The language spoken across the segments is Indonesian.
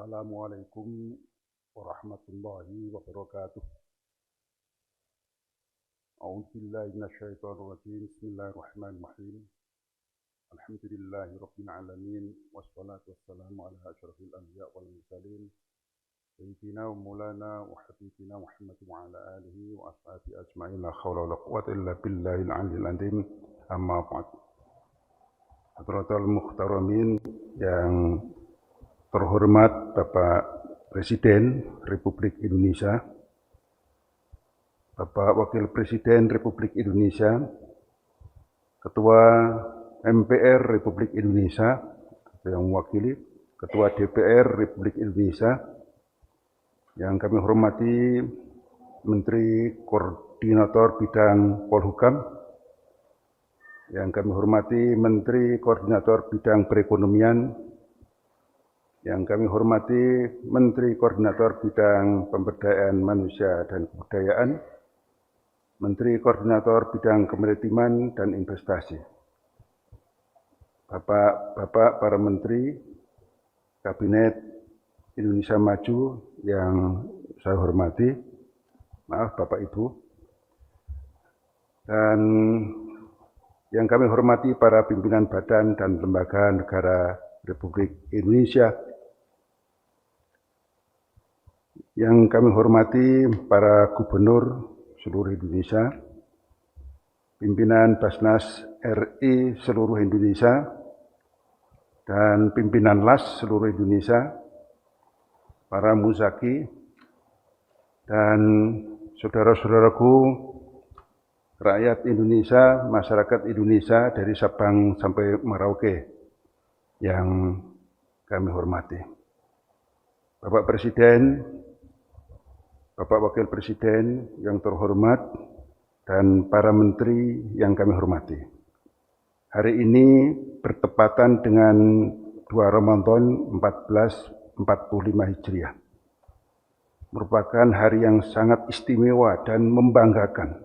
Assalamualaikum warahmatullahi wabarakatuh. A'udzubillahi minasyaitonirrajim. Bismillahirrahmanirrahim. Alhamdulillahi rabbil alamin wassalatu wassalamu ala asyrafil anbiya wal mursalin sayyidina wa maulana wa habibina Muhammad wa ala alihi wa ashabihi ajma'in. La haula wala quwwata illa billahil aliyyil azim. Amma ba'd. Hadratul muhtaramin yang terhormat Bapak Presiden Republik Indonesia, Bapak Wakil Presiden Republik Indonesia, Ketua MPR Republik Indonesia yang mewakili, Ketua DPR Republik Indonesia, yang kami hormati Menteri Koordinator Bidang Polhukam, yang kami hormati Menteri Koordinator Bidang Perekonomian, yang kami hormati Menteri Koordinator Bidang Pemberdayaan Manusia dan Kebudayaan, Menteri Koordinator Bidang Kemaritiman dan Investasi, Bapak para Menteri Kabinet Indonesia Maju yang saya hormati, maaf Bapak Ibu, dan yang kami hormati para pimpinan badan dan lembaga negara Republik Indonesia, yang kami hormati para gubernur seluruh Indonesia, pimpinan Basnas RI seluruh Indonesia, dan pimpinan LAS seluruh Indonesia, para muzaki, dan saudara-saudaraku rakyat Indonesia, masyarakat Indonesia dari Sabang sampai Merauke yang kami hormati. Bapak Presiden, Bapak Wakil Presiden yang terhormat, dan para menteri yang kami hormati. Hari ini bertepatan dengan 2 Ramadan 1445 Hijriah. Merupakan hari yang sangat istimewa dan membanggakan.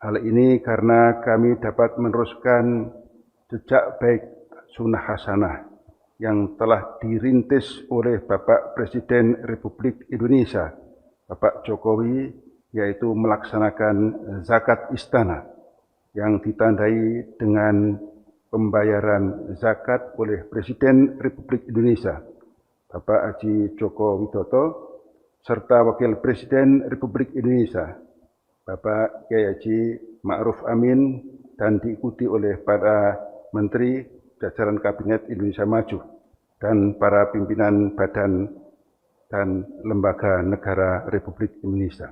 Hal ini karena kami dapat meneruskan jejak baik sunnah hasanah yang telah dirintis oleh Bapak Presiden Republik Indonesia, Bapak Jokowi, yaitu melaksanakan zakat istana yang ditandai dengan pembayaran zakat oleh Presiden Republik Indonesia, Bapak Haji Joko Widodo, serta Wakil Presiden Republik Indonesia, Bapak Kiai Haji Ma'ruf Amin, dan diikuti oleh para menteri jajaran Kabinet Indonesia Maju dan para pimpinan badan dan lembaga negara Republik Indonesia.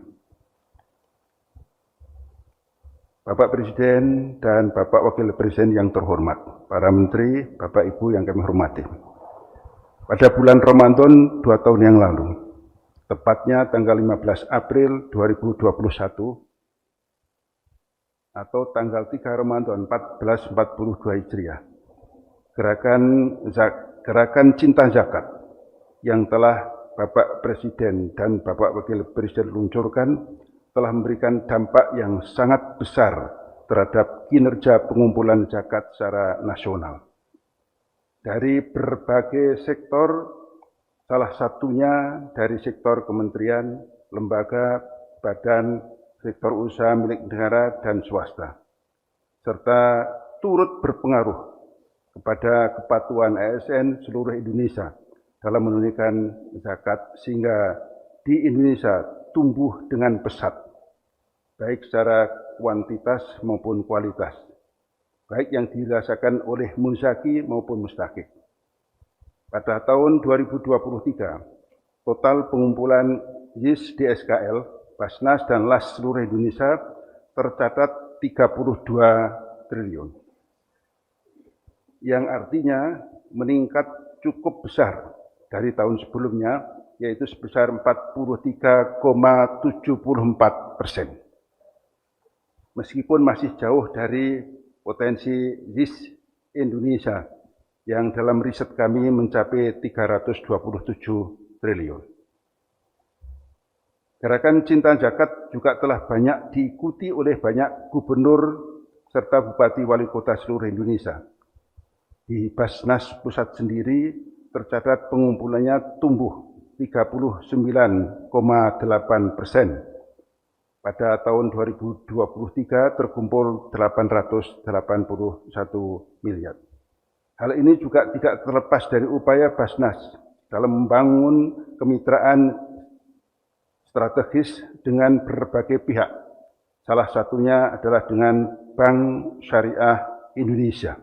Bapak Presiden dan Bapak Wakil Presiden yang terhormat, para menteri, Bapak Ibu yang kami hormati. Pada bulan Ramadan 2 tahun yang lalu, tepatnya tanggal 15 April 2021 atau tanggal 3 Ramadan 1442 Hijriah, gerakan Cinta Zakat yang telah Bapak Presiden dan Bapak Wakil Presiden luncurkan telah memberikan dampak yang sangat besar terhadap kinerja pengumpulan zakat secara nasional. Dari berbagai sektor, salah satunya dari sektor kementerian, lembaga, badan, sektor usaha milik negara dan swasta, serta turut berpengaruh kepada kepatuhan ASN seluruh Indonesia dalam menunaikan zakat, sehingga di Indonesia tumbuh dengan pesat, baik secara kuantitas maupun kualitas, baik yang dirasakan oleh muzaki maupun mustakik. Pada tahun 2023, total pengumpulan YIS di SKL, Basnas dan LAS seluruh Indonesia tercatat 32 triliun, yang artinya meningkat cukup besar dari tahun sebelumnya, yaitu sebesar 43,74%. Meskipun masih jauh dari potensi YIS Indonesia yang dalam riset kami mencapai 327 triliun. Gerakan Cinta Zakat juga telah banyak diikuti oleh banyak gubernur serta bupati wali kota seluruh Indonesia. Di Basnas Pusat sendiri tercatat pengumpulannya tumbuh 39,8%. Pada tahun 2023 terkumpul 881 miliar. Hal ini juga tidak terlepas dari upaya Basnas dalam membangun kemitraan strategis dengan berbagai pihak. Salah satunya adalah dengan Bank Syariah Indonesia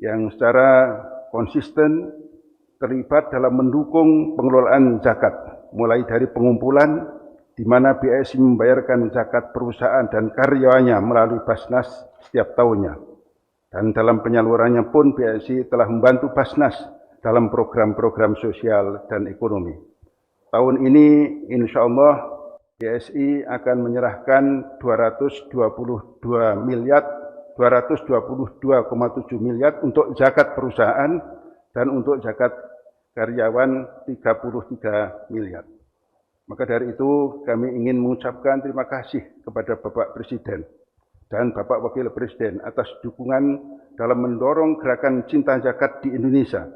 yang secara konsisten terlibat dalam mendukung pengelolaan zakat, mulai dari pengumpulan di mana BSI membayarkan zakat perusahaan dan karyawannya melalui Basnas setiap tahunnya. Dan dalam penyalurannya pun BSI telah membantu Basnas dalam program-program sosial dan ekonomi. Tahun ini insya Allah BSI akan menyerahkan 222,7 miliar untuk zakat perusahaan dan untuk zakat karyawan 33 miliar. Maka dari itu kami ingin mengucapkan terima kasih kepada Bapak Presiden dan Bapak Wakil Presiden atas dukungan dalam mendorong gerakan cinta zakat di Indonesia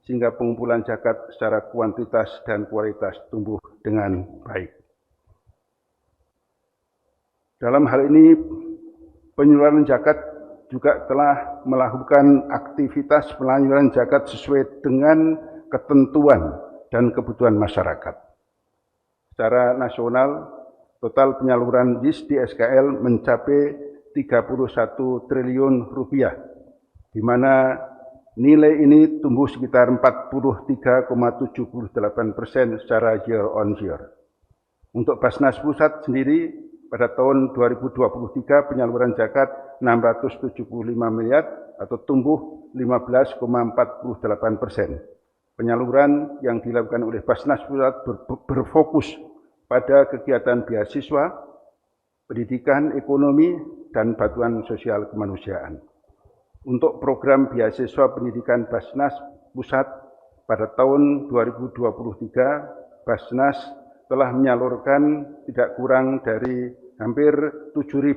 sehingga pengumpulan zakat secara kuantitas dan kualitas tumbuh dengan baik. Dalam hal ini penyaluran zakat juga telah melakukan aktivitas penyaluran zakat sesuai dengan ketentuan dan kebutuhan masyarakat. Secara nasional, total penyaluran JIS di SKL mencapai 31 triliun rupiah, di mana nilai ini tumbuh sekitar 43,78% secara year on year. Untuk Basnas Pusat sendiri, pada tahun 2023 penyaluran zakat 675 miliar atau tumbuh 15,48%. Penyaluran yang dilakukan oleh Basnas Pusat berfokus pada kegiatan beasiswa, pendidikan, ekonomi, dan bantuan sosial kemanusiaan. Untuk program beasiswa pendidikan Basnas Pusat pada tahun 2023, Basnas telah menyalurkan tidak kurang dari hampir 7.000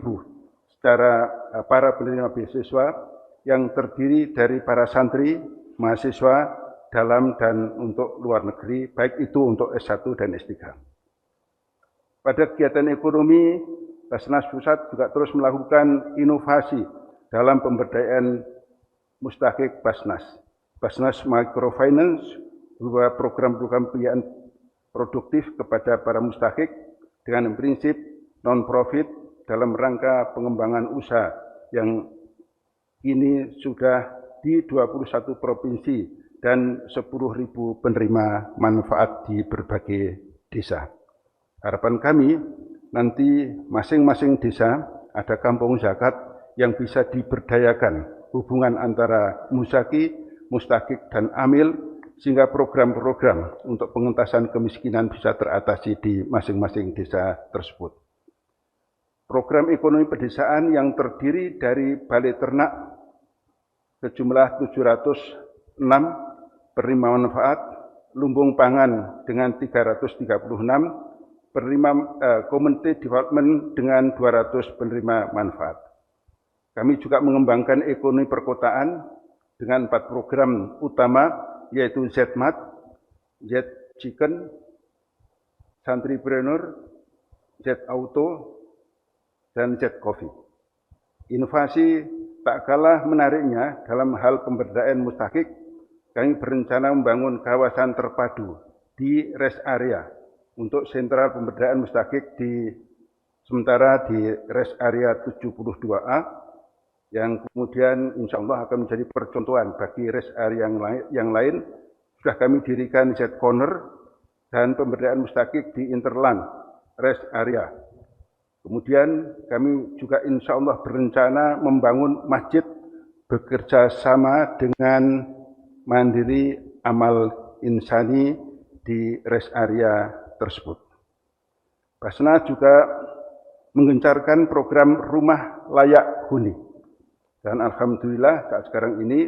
secara para penerima beasiswa yang terdiri dari para santri, mahasiswa, dalam dan untuk luar negeri, baik itu untuk S1 dan S3. Pada kegiatan ekonomi, Basnas Pusat juga terus melakukan inovasi dalam pemberdayaan mustahik Basnas. Basnas Microfinance berupa program-program pembiayaan produktif kepada para mustahik dengan prinsip non-profit dalam rangka pengembangan usaha yang ini sudah di 21 provinsi dan 10.000 penerima manfaat di berbagai desa. Harapan kami nanti masing-masing desa ada kampung zakat yang bisa diberdayakan hubungan antara musaki, mustahik, dan amil sehingga program-program untuk pengentasan kemiskinan bisa teratasi di masing-masing desa tersebut. Program ekonomi pedesaan yang terdiri dari balai ternak sejumlah 706 penerima manfaat, lumbung pangan dengan 336, penerima community development dengan 200 penerima manfaat. Kami juga mengembangkan ekonomi perkotaan dengan 4 program utama, yaitu ZMAT, Z Chicken, Santripreneur, Z Auto, dan Z Coffee. Inovasi tak kalah menariknya dalam hal pemberdayaan mustahik, kami berencana membangun kawasan terpadu di rest area untuk sentral pemberdayaan mustahik sementara di rest area 72A yang kemudian insya Allah akan menjadi percontohan bagi rest area yang lain. Sudah kami dirikan Z Corner dan pemberdayaan mustahik di Interland rest area. Kemudian kami juga insya Allah berencana membangun masjid bekerja sama dengan Mandiri Amal Insani di rest area tersebut. Basnas juga menggencarkan program rumah layak huni. Dan alhamdulillah saat sekarang ini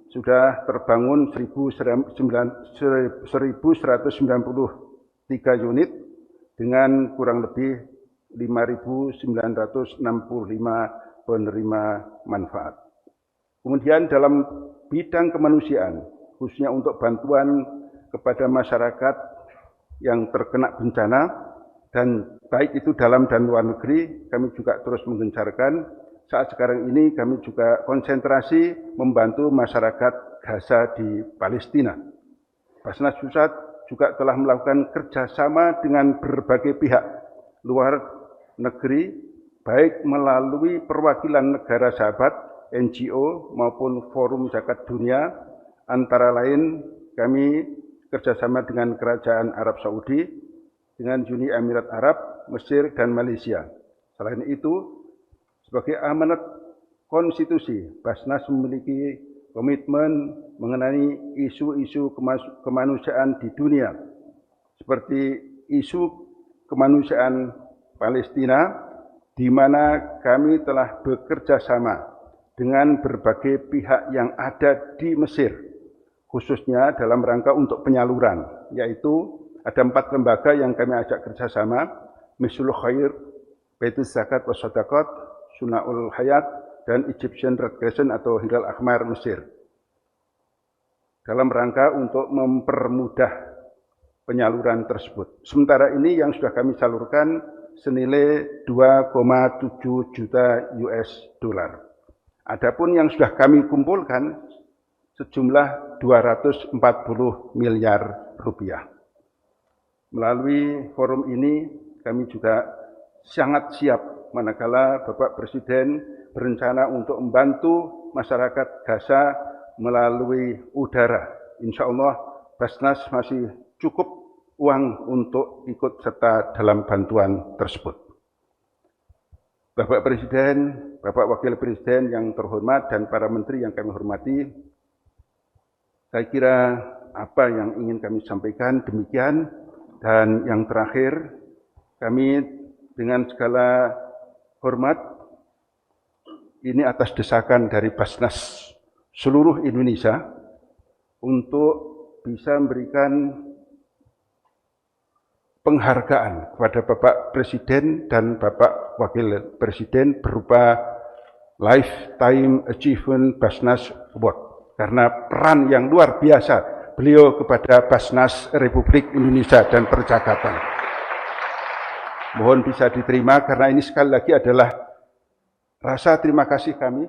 sudah terbangun 1.193 unit dengan kurang lebih 5.965 penerima manfaat. Kemudian dalam bidang kemanusiaan, khususnya untuk bantuan kepada masyarakat yang terkena bencana, dan baik itu dalam dan luar negeri, kami juga terus menggencarkan. Saat sekarang ini kami juga konsentrasi membantu masyarakat Gaza di Palestina. Basnas Pusat juga telah melakukan kerjasama dengan berbagai pihak luar negeri, baik melalui perwakilan negara sahabat, NGO maupun Forum Zakat Dunia. Antara lain kami kerjasama dengan Kerajaan Arab Saudi, dengan Uni Emirat Arab, Mesir, dan Malaysia. Selain itu, sebagai amanat konstitusi, Basnas memiliki komitmen mengenai isu-isu kemanusiaan di dunia, seperti isu kemanusiaan Palestina, di mana kami telah bekerja sama dengan berbagai pihak yang ada di Mesir, khususnya dalam rangka untuk penyaluran, yaitu ada 4 lembaga yang kami ajak kerjasama, Mislul Khair, Baitul Zakat wa Shadaqat, Sunnaul Hayat, dan Egyptian Red Crescent atau Hilal Ahmar Mesir, dalam rangka untuk mempermudah penyaluran tersebut. Sementara ini yang sudah kami salurkan senilai 2,7 juta US dollar. Adapun yang sudah kami kumpulkan sejumlah 240 miliar rupiah. Melalui forum ini kami juga sangat siap manakala Bapak Presiden berencana untuk membantu masyarakat Gaza melalui udara. Insya Allah Basnas masih cukup uang untuk ikut serta dalam bantuan tersebut. Bapak Presiden, Bapak Wakil Presiden yang terhormat, dan para menteri yang kami hormati, saya kira apa yang ingin kami sampaikan demikian. Dan yang terakhir, kami dengan segala hormat, ini atas desakan dari Basnas seluruh Indonesia untuk bisa memberikan penghargaan kepada Bapak Presiden dan Bapak Wakil Presiden berupa Lifetime Achievement Basnas Award. Karena peran yang luar biasa beliau kepada Basnas Republik Indonesia dan Percakapan. Mohon bisa diterima karena ini sekali lagi adalah rasa terima kasih kami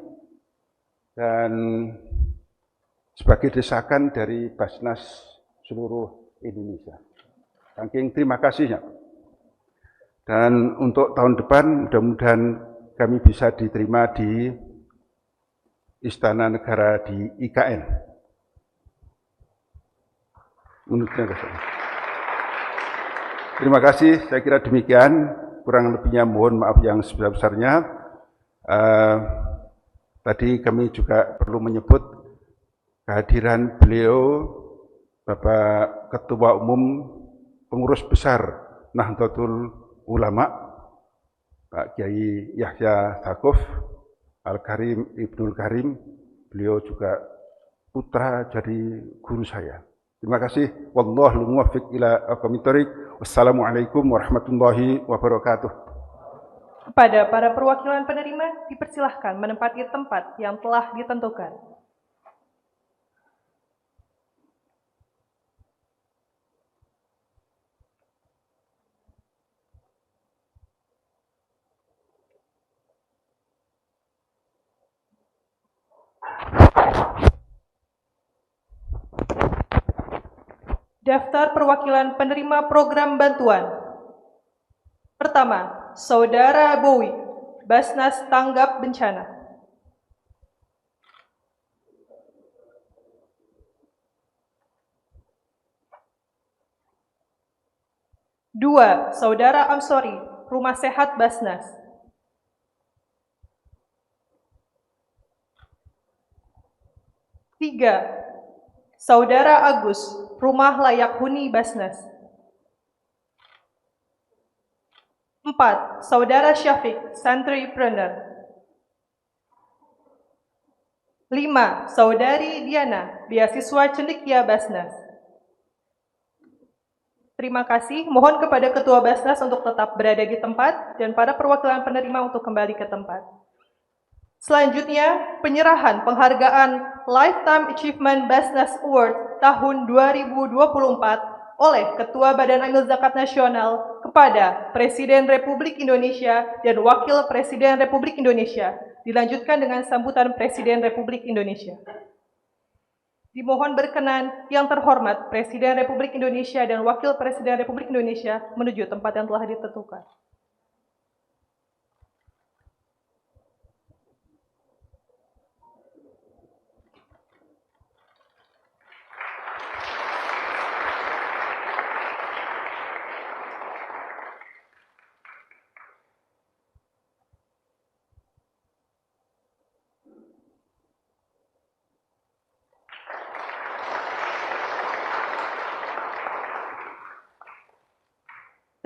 dan sebagai desakan dari Basnas seluruh Indonesia. Saking terima kasihnya. Dan untuk tahun depan mudah-mudahan kami bisa diterima di Istana Negara di IKN. Terima kasih, saya kira demikian. Kurang lebihnya mohon maaf yang sebesar-besarnya. Tadi kami juga perlu menyebut kehadiran beliau, Bapak Ketua Umum Pengurus Besar Nahdlatul Ulama, Pak Kiai Yahya Stakuf Al-Karim Ibnul Karim, beliau juga putra dari guru saya. Terima kasih. Wallahul muwaffiq ila aqwamit thoriq. Wassalamualaikum warahmatullahi wabarakatuh. Kepada para perwakilan penerima, dipersilahkan menempati tempat yang telah ditentukan. Daftar perwakilan penerima program bantuan. Pertama, Saudara Bowie, Basnas Tanggap Bencana. Dua, Saudara Amsori, Rumah Sehat Basnas. Tiga, Saudara Agus, Rumah Layak Huni Basnas. 4. Saudara Syafiq, Santripreneur. 5. Saudari Diana, Beasiswa Cendekia Basnas. Terima kasih. Mohon kepada Ketua Basnas untuk tetap berada di tempat dan para perwakilan penerima untuk kembali ke tempat. Selanjutnya, penyerahan penghargaan Lifetime Achievement Basnas Award tahun 2024 oleh Ketua Badan Amil Zakat Nasional kepada Presiden Republik Indonesia dan Wakil Presiden Republik Indonesia. Dilanjutkan dengan sambutan Presiden Republik Indonesia. Dimohon berkenan yang terhormat Presiden Republik Indonesia dan Wakil Presiden Republik Indonesia menuju tempat yang telah ditentukan.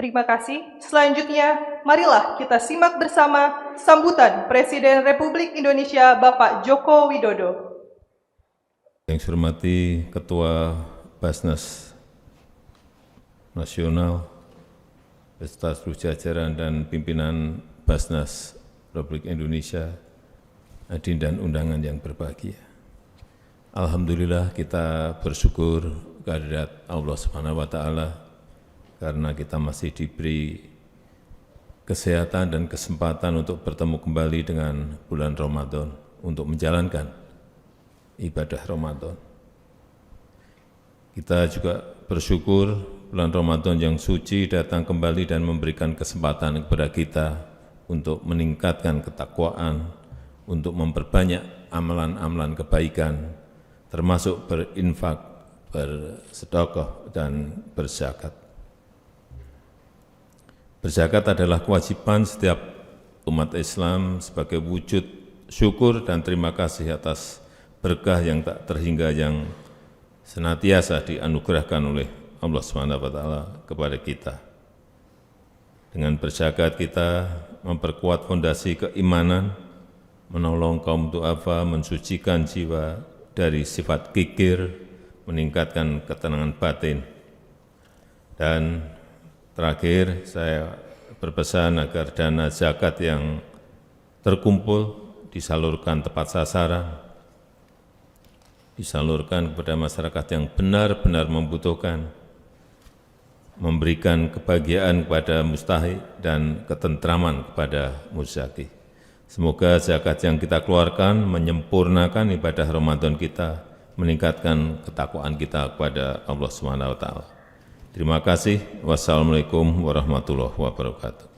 Terima kasih. Selanjutnya, marilah kita simak bersama sambutan Presiden Republik Indonesia Bapak Joko Widodo. Yang saya hormati Ketua Basnas Nasional, beserta seluruh jajaran dan pimpinan Basnas Republik Indonesia, hadirin dan undangan yang berbahagia. Alhamdulillah kita bersyukur kehadirat Allah Subhanahu wa taala karena kita masih diberi kesehatan dan kesempatan untuk bertemu kembali dengan bulan Ramadan untuk menjalankan ibadah Ramadan. Kita juga bersyukur bulan Ramadan yang suci datang kembali dan memberikan kesempatan kepada kita untuk meningkatkan ketakwaan, untuk memperbanyak amalan-amalan kebaikan, termasuk berinfak, bersedekah, dan berzakat. Berzakat adalah kewajiban setiap umat Islam sebagai wujud syukur dan terima kasih atas berkah yang tak terhingga yang senantiasa dianugerahkan oleh Allah SWT kepada kita. Dengan berzakat kita memperkuat fondasi keimanan, menolong kaum du'afa, mensucikan jiwa dari sifat kikir, meningkatkan ketenangan batin. Dan terakhir, saya berpesan agar dana zakat yang terkumpul disalurkan tepat sasaran, disalurkan kepada masyarakat yang benar-benar membutuhkan, memberikan kebahagiaan kepada mustahik dan ketentraman kepada musyaki. Semoga zakat yang kita keluarkan menyempurnakan ibadah Ramadan kita, meningkatkan ketakwaan kita kepada Allah SWT. Terima kasih. Wassalamualaikum warahmatullahi wabarakatuh.